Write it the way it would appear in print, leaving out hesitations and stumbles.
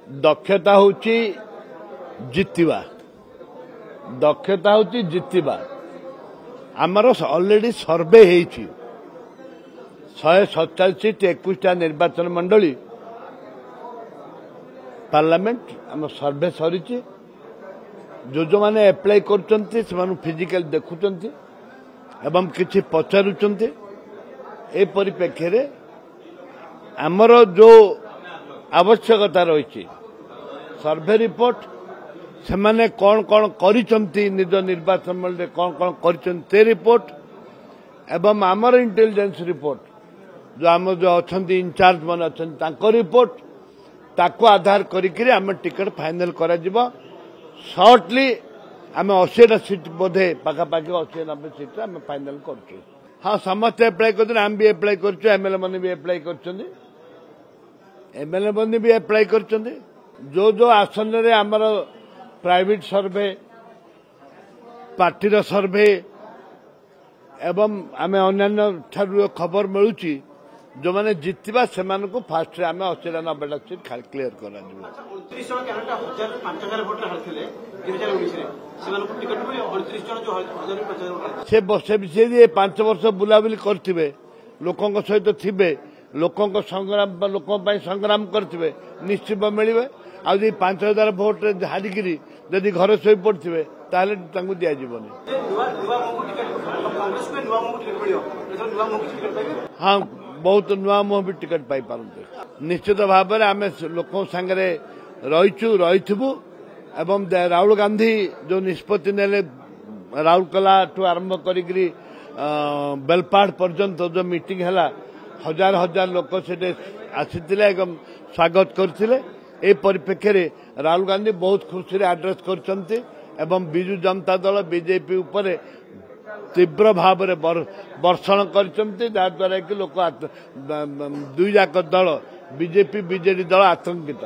दक्षता होची जितिबा दक्षता होची जितिबा आमर ऑलरेडी सर्वे हेची 147 सीट 21टा निर्वाचन मंडली पार्लियामेंट आम सर्वे सरी जो जो माने अप्लाई करचंती से फिजिकल देखुचंती एवं किछि पचारुचंती ए परिप्रेक्षी रे आमर जो आवश्यकता रही सर्वे रिपोर्ट से माने कौन कौन करिचंती निज निर्वाचन मंडल कौन कौन करिचंती रिपोर्ट एवं आमर इंटेलिजेंस रिपोर्ट जो आम जो अच्छा इनचार्ज मन अच्छा रिपोर्ट ताको आधार करिकरी आम टिकट फाइनल करा जिवो शॉर्टली आम 80टा सीट बोधे पाखापाखि 80-90 सीट आम फाइनल कर हाँ समस्त एप्लाई कर आम भी एप्लाई कर एमएलए मैंने भी एप्लाई कर एमएलए मैंने भी एप्लाई कर जो जो आसन रे आमर प्राइवेट सर्वे पार्टी सर्वे एवं आम अन्य खबर मिलूची जो मैंने जितवा से फास्ट आम 80-90टा सीट क्लियर कर से 5 वर्ष बुलाबुली करथिबे लोकों सहित थिबे लोकों संग्राम करथिबे निश्चित मिलवे आज 5,000 भोट हारिकी जदि घर शोई पड़े ताहले तांकु दिया जीवनी हाँ बहुत नुआ मुह भी टिकट पाई पारते निश्चित भाव में आम लोक सांगे रहीथु एवं राहुल गांधी जो निष्पत्ति नेले राउरकेला ठू आरंभ करी बेलपाड़ पर्यंत जो मीटिंग है हजार हजार लोक से आसी स्वागत करते ए परिप्रेक्षी रे राहुल गांधी बहुत खुशी आड्रेस करछंती एवं बिजु जनता दल बीजेपी उपर तीव्र भाव में वर्षण करछंती जहाद्वारा कि लोक दुई जाक दल बीजेपी बीजेडी दल आतंकित।